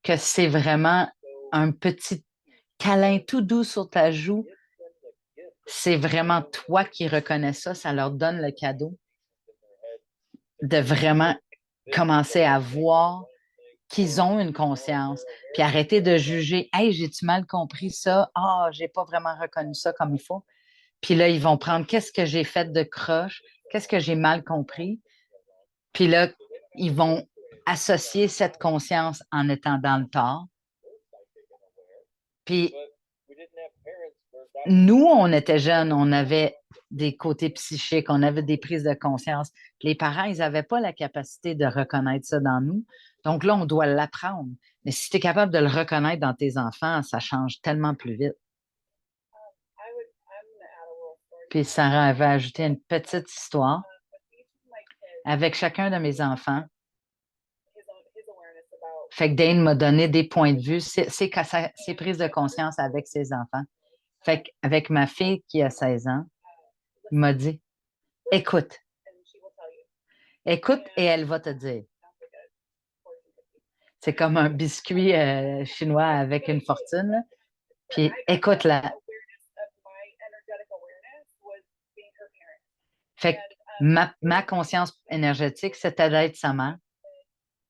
A: que c'est vraiment un petit câlin tout doux sur ta joue. C'est vraiment toi qui reconnais ça, ça leur donne le cadeau de vraiment commencer à voir qu'ils ont une conscience, puis arrêter de juger. Hey, j'ai-tu mal compris ça? Ah, j'ai pas vraiment reconnu ça comme il faut. Puis là, ils vont prendre qu'est-ce que j'ai fait de croche, qu'est-ce que j'ai mal compris. Puis là, ils vont associer cette conscience en étant dans le tort. Puis nous, on était jeunes, on avait des côtés psychiques, on avait des prises de conscience. Les parents, ils n'avaient pas la capacité de reconnaître ça dans nous. Donc là, on doit l'apprendre. Mais si tu es capable de le reconnaître dans tes enfants, ça change tellement plus vite. Puis Sarah avait ajouté une petite histoire avec chacun de mes enfants. Fait que Dane m'a donné des points de vue, ses prises de conscience avec ses enfants. Fait qu'avec ma fille qui a 16 ans, m'a dit, écoute, écoute et elle va te dire. C'est comme un biscuit chinois avec une fortune, là. Puis écoute-la. Fait que ma conscience énergétique, c'était d'être sa mère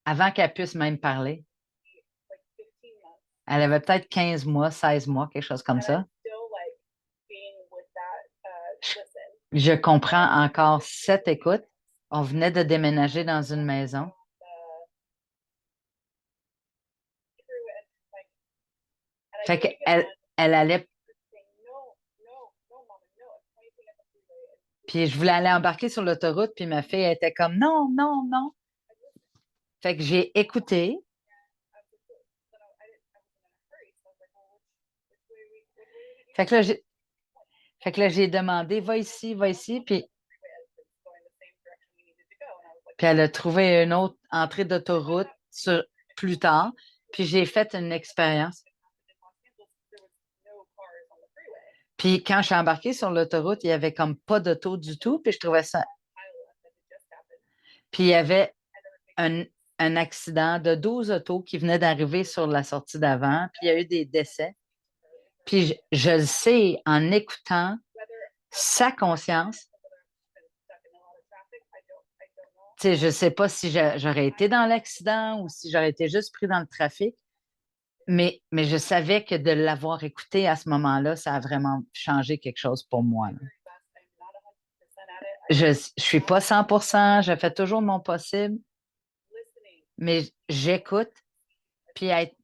A: avant qu'elle puisse même parler. Elle avait peut-être 15 mois, 16 mois, quelque chose comme ça. Je comprends encore cette écoute. On venait de déménager dans une maison. Fait qu'elle elle allait. Puis je voulais aller embarquer sur l'autoroute, puis ma fille était comme non, non, non. Fait que j'ai écouté. Fait que là, j'ai demandé, va ici, puis elle a trouvé une autre entrée d'autoroute plus tard, puis j'ai fait une expérience. Puis quand je suis embarquée sur l'autoroute, il y avait comme pas d'auto du tout, puis je trouvais ça. Puis il y avait un accident de 12 autos qui venaient d'arriver sur la sortie d'avant, puis il y a eu des décès. Puis je le sais en écoutant sa conscience. Tu sais, je ne sais pas si j'aurais été dans l'accident ou si j'aurais été juste pris dans le trafic, mais je savais que de l'avoir écouté à ce moment-là, ça a vraiment changé quelque chose pour moi, là. Je ne suis pas 100%, je fais toujours mon possible, mais j'écoute, puis être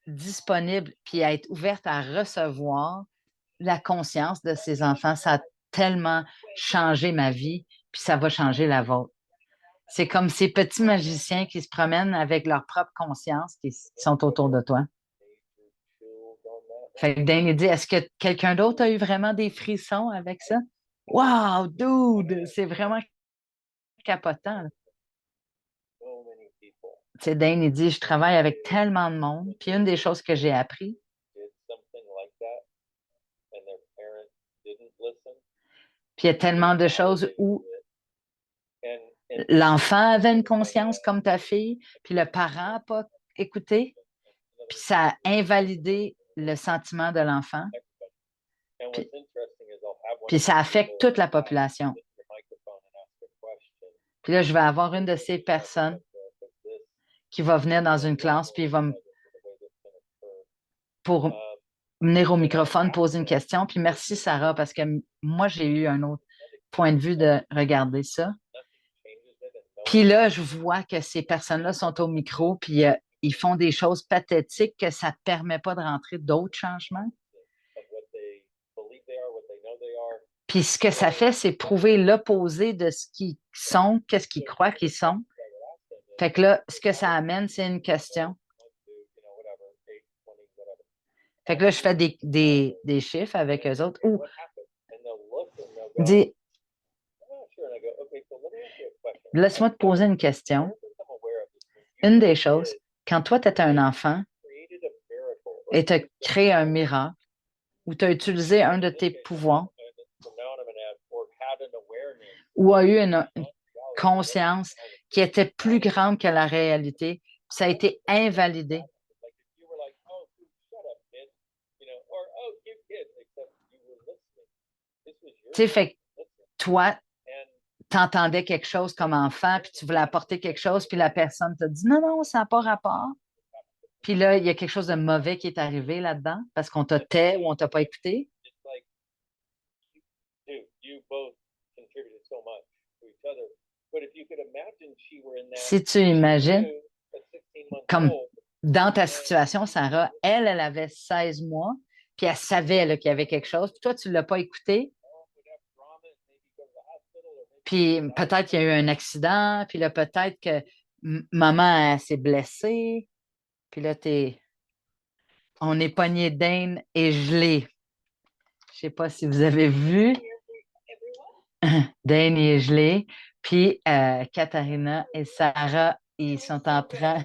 A: disponible, puis être ouverte à recevoir la conscience de ces enfants, ça a tellement changé ma vie, puis ça va changer la vôtre. C'est comme ces petits magiciens qui se promènent avec leur propre conscience qui sont autour de toi. Fait que Dane, il dit, est-ce que quelqu'un d'autre a eu vraiment des frissons avec ça? Wow, dude, c'est vraiment capotant, là. Tu sais, Dane, il dit, je travaille avec tellement de monde, puis une des choses que j'ai appris, puis il y a tellement de choses où l'enfant avait une conscience comme ta fille, puis le parent n'a pas écouté, puis ça a invalidé le sentiment de l'enfant. Puis ça affecte toute la population. Puis là, je vais avoir une de ces personnes qui va venir dans une classe, puis il va pour venir au microphone, poser une question. Puis merci, Sarah, parce que moi, j'ai eu un autre point de vue de regarder ça. Puis là, je vois que ces personnes-là sont au micro, puis ils font des choses pathétiques que ça ne permet pas de rentrer d'autres changements. Puis ce que ça fait, c'est prouver l'opposé de ce qu'ils sont, qu'est-ce qu'ils croient qu'ils sont. Fait que là, ce que ça amène, c'est une question. Fait que là, je fais des chiffres avec eux autres. Ou, dis, laisse-moi te poser une question. Une des choses, quand toi, tu étais un enfant et tu as créé un miracle ou tu as utilisé un de tes pouvoirs ou a eu une conscience qui était plus grande que la réalité, ça a été invalidé. Tu sais, fait que toi, tu entendais quelque chose comme enfant, puis tu voulais apporter quelque chose, puis la personne t'a dit non, non, ça n'a pas rapport. Puis là, il y a quelque chose de mauvais qui est arrivé là-dedans parce qu'on t'a tait ou on t'a pas écouté. Si tu imagines, comme dans ta situation, Sarah, elle avait 16 mois, puis elle savait là, qu'il y avait quelque chose, puis toi, tu ne l'as pas écouté. Puis peut-être qu'il y a eu un accident, puis là, peut-être que maman s'est blessée, puis là, on est pogné d'Inde et gelé. Je ne sais pas si vous avez vu. Dane est gelé. Puis Katharina et Sarah, ils sont en train.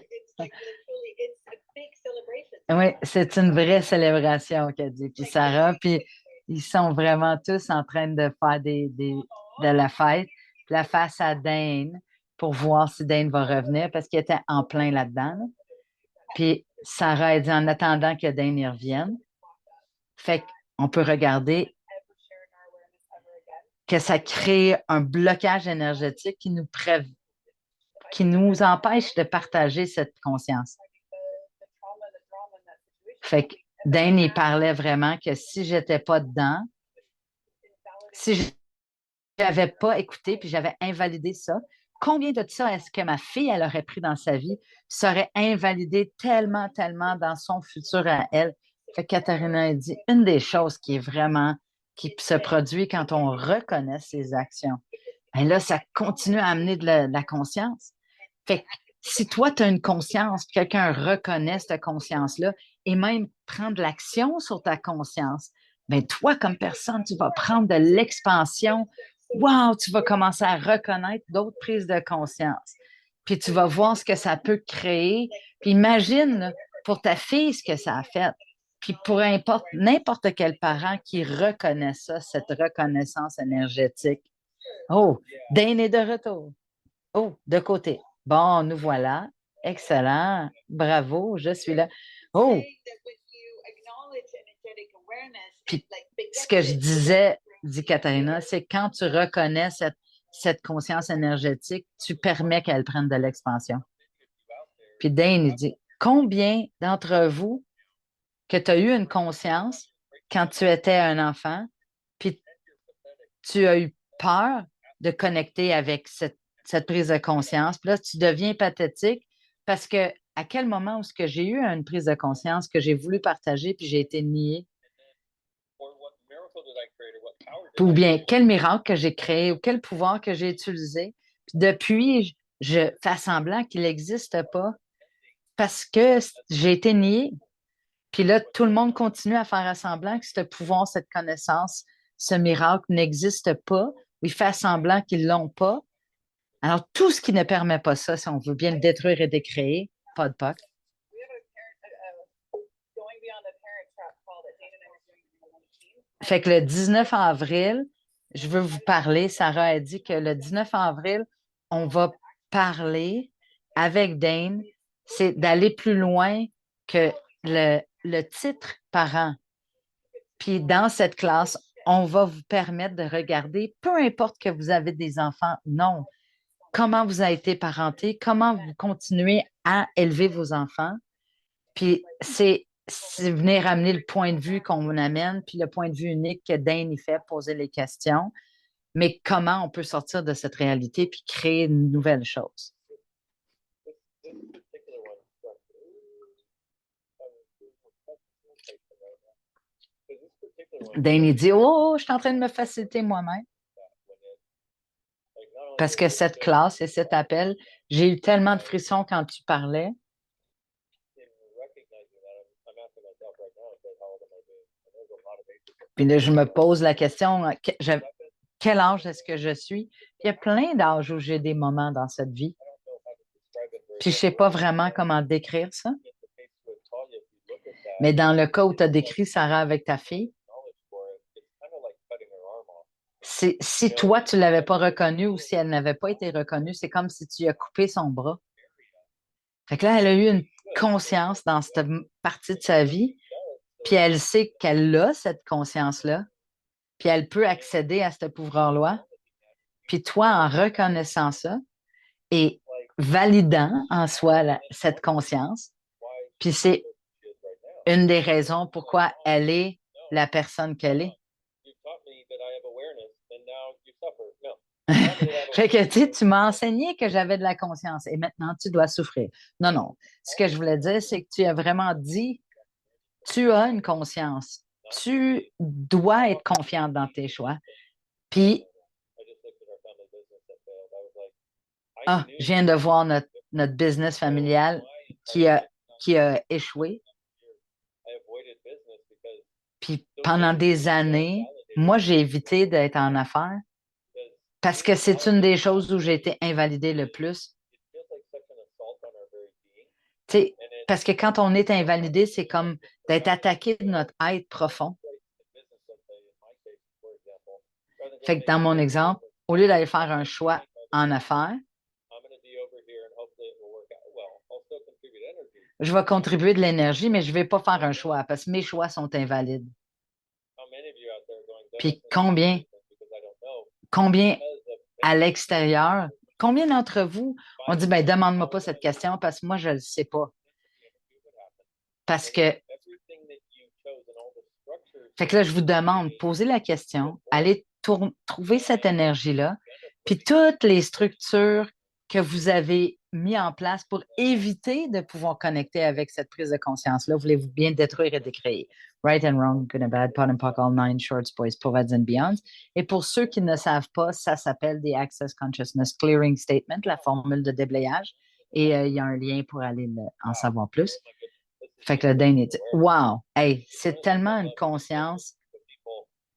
A: Oui, c'est une vraie célébration, qu'a dit. Puis Sarah, puis Ils sont vraiment tous en train de faire de la fête. Puis la face à Dane pour voir si Dane va revenir parce qu'il était en plein là-dedans. Là. Puis Sarah a dit en attendant que Dane y revienne. Fait qu'on peut regarder que ça crée un blocage énergétique qui nous empêche de partager cette conscience. Fait que Dane, il parlait vraiment que si j'étais pas dedans, si j'avais pas écouté puis j'avais invalidé ça, combien de ça est-ce que ma fille, elle aurait pris dans sa vie, serait invalidé tellement, tellement dans son futur à elle. Fait que Katharina a dit, une des choses qui est vraiment, qui se produit quand on reconnaît ses actions. Et là, ça continue à amener de la conscience. Fait que si toi, tu as une conscience, puis quelqu'un reconnaît cette conscience-là, et même prendre l'action sur ta conscience, bien, toi, comme personne, tu vas prendre de l'expansion. Wow, tu vas commencer à reconnaître d'autres prises de conscience. Puis tu vas voir ce que ça peut créer. Puis imagine pour ta fille ce que ça a fait. Puis pour n'importe quel parent qui reconnaît ça, cette reconnaissance énergétique. Oh, Dane est de retour. Oh, de côté. Bon, nous voilà. Excellent. Bravo, je suis là. Oh, puis ce que je disais, dit Katharina, c'est quand tu reconnais cette conscience énergétique, tu permets qu'elle prenne de l'expansion. Puis Dane, il dit, combien d'entre vous que tu as eu une conscience quand tu étais un enfant, puis tu as eu peur de connecter avec cette prise de conscience, puis là, tu deviens pathétique parce que à quel moment est-ce que j'ai eu une prise de conscience que j'ai voulu partager, puis j'ai été niée? Ou bien quel miracle que j'ai créé ou quel pouvoir que j'ai utilisé. Puis depuis, je fais semblant qu'il n'existe pas parce que j'ai été niée. Puis là, tout le monde continue à faire semblant que ce pouvoir, cette connaissance, ce miracle n'existe pas. Ils font semblant qu'ils ne l'ont pas. Alors, tout ce qui ne permet pas ça, si on veut bien le détruire et décréer, pas de POC. Fait que le 19 avril, je veux vous parler. Sarah a dit que le 19 avril, on va parler avec Dane. C'est d'aller plus loin que le titre parent. Puis dans cette classe, on va vous permettre de regarder, peu importe que vous avez des enfants ou non, comment vous avez été parenté, comment vous continuez à élever vos enfants. Puis c'est venir amener le point de vue qu'on amène, puis le point de vue unique que Dane y fait, poser les questions, mais comment on peut sortir de cette réalité puis créer une nouvelle chose. Dane il dit, oh, je suis en train de me faciliter moi-même. Parce que cette classe et cet appel, j'ai eu tellement de frissons quand tu parlais. Puis là, je me pose la question, quel âge est-ce que je suis? Puis il y a plein d'âges où j'ai des moments dans cette vie. Puis je ne sais pas vraiment comment décrire ça. Mais dans le cas où tu as décrit Sarah avec ta fille, si toi, tu ne l'avais pas reconnue ou si elle n'avait pas été reconnue, c'est comme si tu as coupé son bras. Fait que là, elle a eu une conscience dans cette partie de sa vie, puis elle sait qu'elle a cette conscience-là, puis elle peut accéder à ce pouvoir-là. Puis toi, en reconnaissant ça et validant en soi cette conscience, puis c'est une des raisons pourquoi elle est la personne qu'elle est. Fait que tu m'as enseigné que j'avais de la conscience et maintenant tu dois souffrir. Non, non. Ce que je voulais dire, c'est que tu as vraiment dit, tu as une conscience. Tu dois être confiante dans tes choix. Puis, je viens de voir notre business familial qui a échoué. Puis pendant des années, moi, j'ai évité d'être en affaires parce que c'est une des choses où j'ai été invalidée le plus. T'sais, parce que quand on est invalidé, c'est comme d'être attaqué de notre être profond. Fait que dans mon exemple, au lieu d'aller faire un choix en affaires, je vais contribuer de l'énergie, mais je ne vais pas faire un choix parce que mes choix sont invalides. Puis combien à l'extérieur, combien d'entre vous ont dit, ben, demande-moi pas cette question parce que moi, je ne le sais pas. Parce que, fait que là, je vous demande, posez la question, allez trouver cette énergie-là, puis toutes les structures que vous avez mis en place pour éviter de pouvoir connecter avec cette prise de conscience-là, voulez-vous bien détruire et décréer. Right and wrong, good and bad, pot and pock, all nine, shorts, boys, provides and beyonds. Et pour ceux qui ne savent pas, ça s'appelle the Access Consciousness Clearing Statement, la formule de déblayage. Et il y a un lien pour aller en savoir plus. Fait que le Dane, il dit, wow, hey, c'est tellement une conscience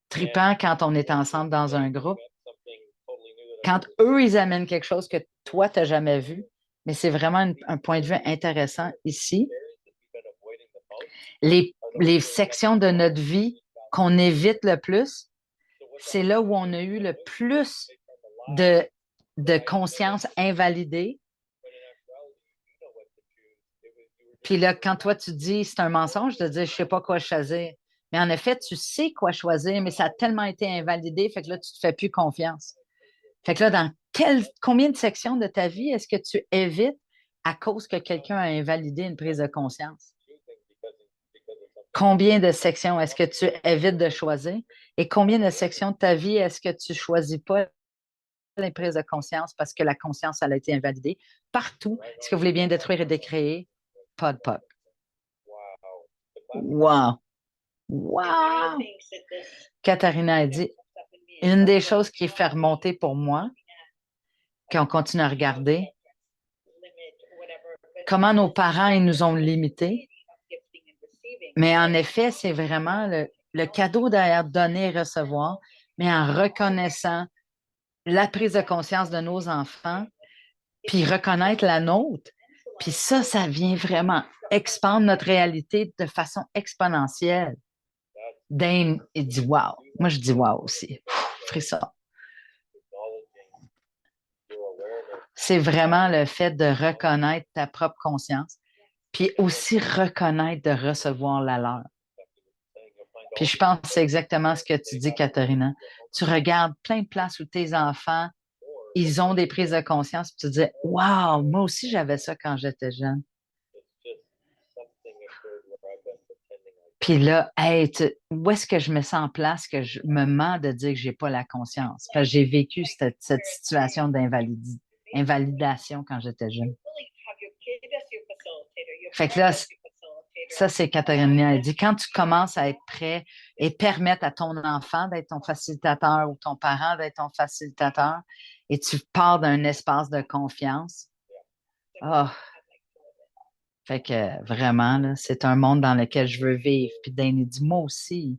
A: trippant quand on est ensemble dans un groupe. Quand eux, ils amènent quelque chose que toi, tu n'as jamais vu, mais c'est vraiment un point de vue intéressant ici. Les sections de notre vie qu'on évite le plus, c'est là où on a eu le plus de conscience invalidée. Puis là, quand toi, tu dis c'est un mensonge de dire je ne sais pas quoi choisir. Mais en effet, tu sais quoi choisir, mais ça a tellement été invalidé, fait que là, tu ne te fais plus confiance. Fait que là, dans combien de sections de ta vie est-ce que tu évites à cause que quelqu'un a invalidé une prise de conscience? Combien de sections est-ce que tu évites de choisir? Et combien de sections de ta vie est-ce que tu ne choisis pas les prises de conscience parce que la conscience, elle a été invalidée? Partout, est-ce que vous voulez bien détruire et décréer? Pas de pop. Wow! Wow! Katharina a dit, une des choses qui fait remonter pour moi, qu'on continue à regarder, comment nos parents ils nous ont limités. Mais en effet, c'est vraiment le cadeau derrière donner et recevoir, mais en reconnaissant la prise de conscience de nos enfants, puis reconnaître la nôtre. Puis ça vient vraiment expandre notre réalité de façon exponentielle. Dane, il dit wow. Moi, je dis wow aussi. Frisson. C'est vraiment le fait de reconnaître ta propre conscience, puis aussi reconnaître de recevoir la leur. Puis je pense que c'est exactement ce que tu dis, Katharina. Tu regardes plein de places où tes enfants, ils ont des prises de conscience, puis tu dis, wow, moi aussi j'avais ça quand j'étais jeune. Puis là, hey, où est-ce que je me sens en place que je me mens de dire que j'ai pas la conscience? Parce que j'ai vécu cette situation d'invalidation quand j'étais jeune. Fait que là, ça, c'est Katharina. Elle dit, quand tu commences à être prêt et permettre à ton enfant d'être ton facilitateur ou ton parent d'être ton facilitateur et tu pars d'un espace de confiance, oh, fait que vraiment, là, c'est un monde dans lequel je veux vivre. Puis Danny dit, moi aussi.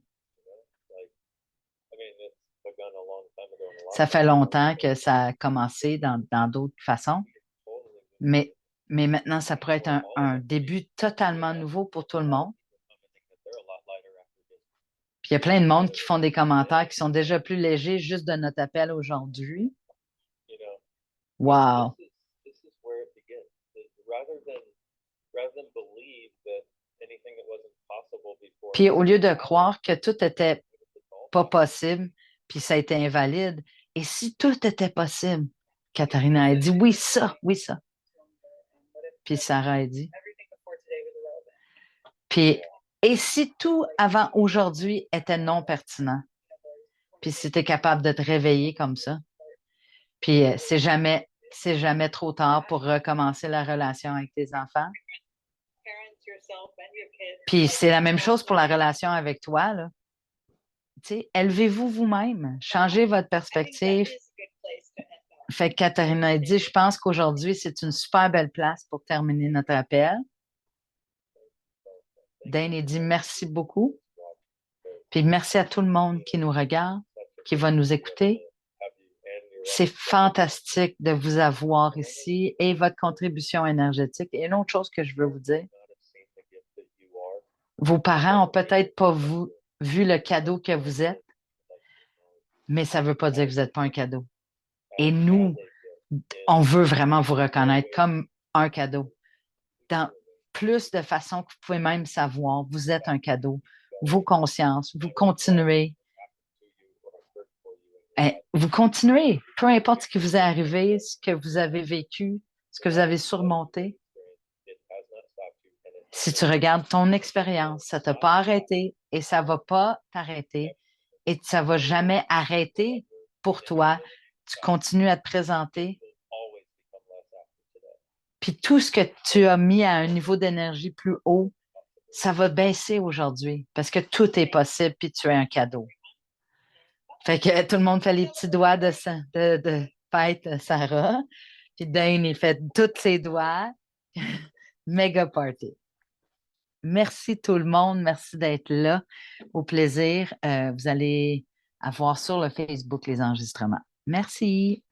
A: Ça fait longtemps que ça a commencé dans d'autres façons, mais, mais maintenant, ça pourrait être un début totalement nouveau pour tout le monde. Puis il y a plein de monde qui font des commentaires qui sont déjà plus légers juste de notre appel aujourd'hui. Wow! Puis au lieu de croire que tout était pas possible, puis ça a été invalide, et si tout était possible, Katharina a dit oui, ça, oui, ça. Puis Sarah a dit. Puis, et si tout avant aujourd'hui était non pertinent, puis si tu es capable de te réveiller comme ça, puis c'est jamais trop tard pour recommencer la relation avec tes enfants. Puis c'est la même chose pour la relation avec toi, là. Tu sais, élevez-vous vous-même, changez votre perspective. Fait que Katharina a dit, je pense qu'aujourd'hui, c'est une super belle place pour terminer notre appel. Dane a dit merci beaucoup. Puis merci à tout le monde qui nous regarde, qui va nous écouter. C'est fantastique de vous avoir ici et votre contribution énergétique. Et une autre chose que je veux vous dire, vos parents ont peut-être pas vu le cadeau que vous êtes, mais ça ne veut pas dire que vous n'êtes pas un cadeau. Et nous, on veut vraiment vous reconnaître comme un cadeau. Dans plus de façons que vous pouvez même savoir, vous êtes un cadeau. Vos consciences, vous continuez. Vous continuez, peu importe ce qui vous est arrivé, ce que vous avez vécu, ce que vous avez surmonté. Si tu regardes ton expérience, ça t'a pas arrêté et ça va pas t'arrêter et ça va jamais arrêter pour toi. Tu continues à te présenter. Puis tout ce que tu as mis à un niveau d'énergie plus haut, ça va baisser aujourd'hui parce que tout est possible puis tu es un cadeau. Fait que tout le monde fait les petits doigts de fête Sarah. Puis Dane, il fait tous ses doigts. Méga party. Merci tout le monde. Merci d'être là. Au plaisir. Vous allez avoir sur le Facebook les enregistrements. Merci.